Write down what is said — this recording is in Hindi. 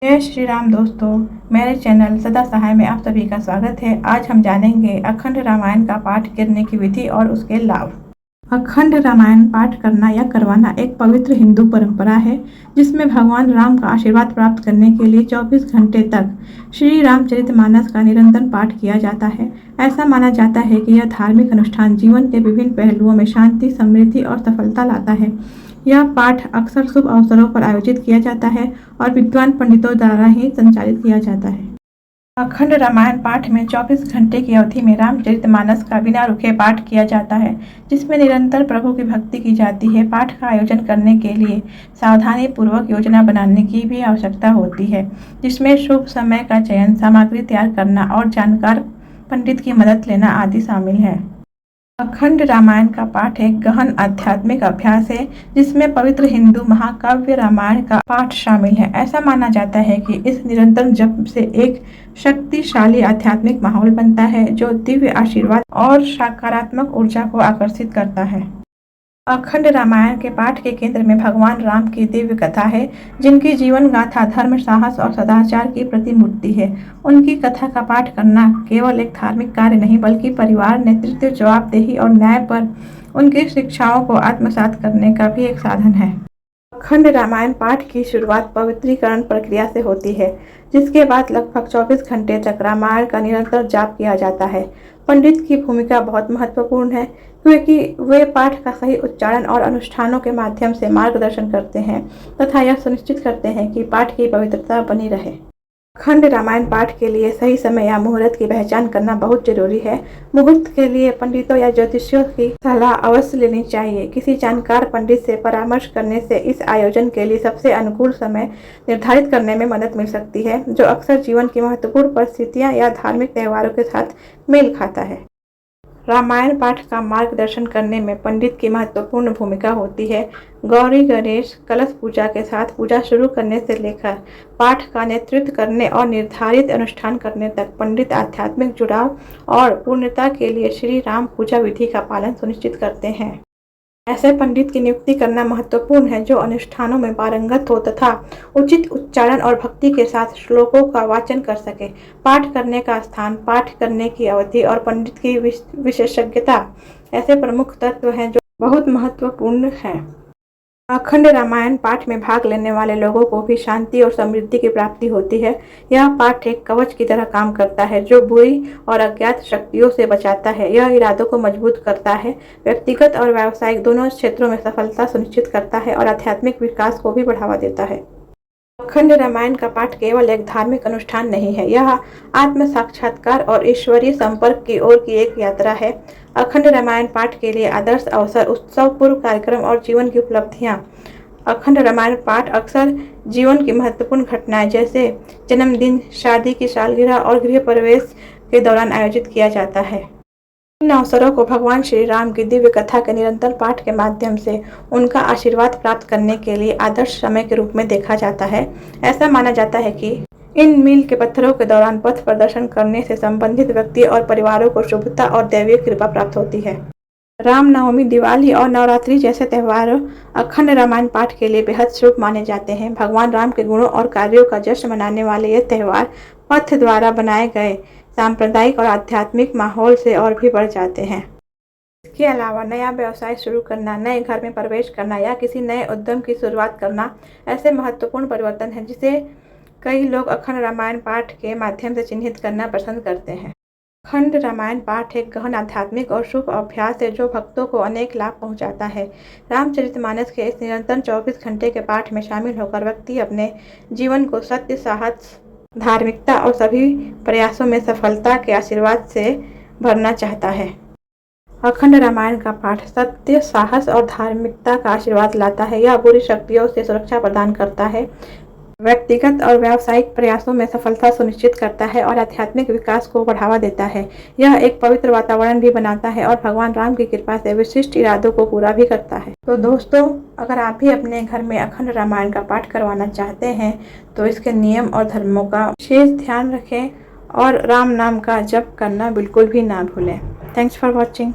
जय श्री राम दोस्तों, मेरे चैनल सदा सहाय में आप सभी का स्वागत है। आज हम जानेंगे अखंड रामायण का पाठ करने की विधि और उसके लाभ। अखंड रामायण पाठ करना या करवाना एक पवित्र हिंदू परंपरा है जिसमें भगवान राम का आशीर्वाद प्राप्त करने के लिए 24 घंटे तक श्री रामचरितमानस का निरंतर पाठ किया जाता है। ऐसा माना जाता है कि यह धार्मिक अनुष्ठान जीवन के विभिन्न पहलुओं में शांति, समृद्धि और सफलता लाता है। यह पाठ अक्सर शुभ अवसरों पर आयोजित किया जाता है और विद्वान पंडितों द्वारा ही संचालित किया जाता है। अखंड रामायण पाठ में 24 घंटे की अवधि में रामचरितमानस का बिना रुके पाठ किया जाता है, जिसमें निरंतर प्रभु की भक्ति की जाती है। पाठ का आयोजन करने के लिए सावधानी पूर्वक योजना बनाने की भी आवश्यकता होती है, जिसमें शुभ समय का चयन, सामग्री तैयार करना और जानकार पंडित की मदद लेना आदि शामिल है। अखंड रामायण का पाठ एक गहन आध्यात्मिक अभ्यास है जिसमें पवित्र हिंदू महाकाव्य रामायण का पाठ शामिल है। ऐसा माना जाता है कि इस निरंतर जप से एक शक्तिशाली आध्यात्मिक माहौल बनता है जो दिव्य आशीर्वाद और सकारात्मक ऊर्जा को आकर्षित करता है। अखंड रामायण के पाठ के केंद्र में भगवान राम की दिव्य कथा है, जिनकी जीवन गाथा धर्म, साहस और सदाचार की प्रतिमूर्ति है। उनकी कथा का पाठ करना केवल एक धार्मिक कार्य नहीं, बल्कि परिवार, नेतृत्व, जवाबदेही और न्याय पर उनकी शिक्षाओं को आत्मसात करने का भी एक साधन है। अखंड रामायण पाठ की शुरुआत पवित्रीकरण प्रक्रिया से होती है, जिसके बाद लगभग 24 घंटे तक रामायण का निरंतर जाप किया जाता है। पंडित की भूमिका बहुत महत्वपूर्ण है, क्योंकि वे पाठ का सही उच्चारण और अनुष्ठानों के माध्यम से मार्गदर्शन करते हैं तथा यह सुनिश्चित करते हैं कि पाठ की पवित्रता बनी रहे। अखंड रामायण पाठ के लिए सही समय या मुहूर्त की पहचान करना बहुत जरूरी है। मुहूर्त के लिए पंडितों या ज्योतिषियों की सलाह अवश्य लेनी चाहिए। किसी जानकार पंडित से परामर्श करने से इस आयोजन के लिए सबसे अनुकूल समय निर्धारित करने में मदद मिल सकती है, जो अक्सर जीवन की महत्वपूर्ण परिस्थितियां या धार्मिक त्योहारों के साथ मेल खाता है। रामायण पाठ का मार्गदर्शन करने में पंडित की महत्वपूर्ण भूमिका होती है। गौरी गणेश कलश पूजा के साथ पूजा शुरू करने से लेकर पाठ का नेतृत्व करने और निर्धारित अनुष्ठान करने तक पंडित आध्यात्मिक जुड़ाव और पूर्णता के लिए श्री राम पूजा विधि का पालन सुनिश्चित करते हैं। ऐसे पंडित की नियुक्ति करना महत्वपूर्ण है जो अनुष्ठानों में पारंगत हो तथा उचित उच्चारण और भक्ति के साथ श्लोकों का वाचन कर सके। पाठ करने का स्थान, पाठ करने की अवधि और पंडित की विशेषज्ञता ऐसे प्रमुख तत्व हैं जो बहुत महत्वपूर्ण हैं। अखंड रामायण पाठ में भाग लेने वाले लोगों को भी शांति और समृद्धि की प्राप्ति होती है। यह पाठ एक कवच की तरह काम करता है जो बुरी और अज्ञात शक्तियों से बचाता है। यह इरादों को मजबूत करता है, व्यक्तिगत और व्यावसायिक दोनों क्षेत्रों में सफलता सुनिश्चित करता है और आध्यात्मिक विकास को भी बढ़ावा देता है। अखंड रामायण का पाठ केवल एक धार्मिक अनुष्ठान नहीं है, यह आत्म साक्षात्कार और ईश्वरीय संपर्क की ओर की एक यात्रा है। अखंड रामायण पाठ के लिए आदर्श अवसर, उत्सव पूर्व कार्यक्रम और जीवन की उपलब्धियां। अखंड रामायण पाठ अक्सर जीवन की महत्वपूर्ण घटनाएं जैसे जन्मदिन, शादी की सालगिरह और गृह प्रवेश के दौरान आयोजित किया जाता है। इन अवसरों को भगवान श्री राम की दिव्य कथा के निरंतर पाठ के माध्यम से उनका आशीर्वाद प्राप्त करने के लिए आदर्श समय के रूप में देखा जाता है। ऐसा माना जाता है कि इन मील के पत्थरों के दौरान पथ प्रदर्शन करने से संबंधित व्यक्ति और परिवारों को शुभता और दैवीय कृपा प्राप्त होती है। रामनवमी, दिवाली और नवरात्रि जैसे त्योहार अखंड रामायण पाठ के लिए बेहद शुभ माने जाते हैं। भगवान राम के गुणों और कार्यों का जश्न मनाने वाले ये त्योहार पथ द्वारा बनाए गए सांप्रदायिक और आध्यात्मिक माहौल से और भी बढ़ जाते हैं। इसके अलावा नया व्यवसाय शुरू करना, नए घर में प्रवेश करना या किसी नए उद्यम की शुरुआत करना ऐसे महत्वपूर्ण परिवर्तन हैं जिसे कई लोग अखंड रामायण पाठ के माध्यम से चिन्हित करना पसंद करते हैं। अखंड रामायण पाठ एक गहन आध्यात्मिक और शुभ अभ्यास है जो भक्तों को अनेक लाभ पहुंचाता है। रामचरितमानस के इस निरंतर 24 घंटे के पाठ में शामिल होकर व्यक्ति अपने जीवन को सत्य, साहस, धार्मिकता और सभी प्रयासों में सफलता के आशीर्वाद से भरना चाहता है। अखंड रामायण का पाठ सत्य, साहस और धार्मिकता का आशीर्वाद लाता है। यह बुरी शक्तियों से सुरक्षा प्रदान करता है, व्यक्तिगत और व्यावसायिक प्रयासों में सफलता सुनिश्चित करता है और आध्यात्मिक विकास को बढ़ावा देता है। यह एक पवित्र वातावरण भी बनाता है और भगवान राम की कृपा से विशिष्ट इरादों को पूरा भी करता है। तो दोस्तों, अगर आप भी अपने घर में अखंड रामायण का पाठ करवाना चाहते हैं तो इसके नियम और धर्मों का विशेष ध्यान रखें और राम नाम का जप करना बिल्कुल भी ना भूलें। Thanks for watching.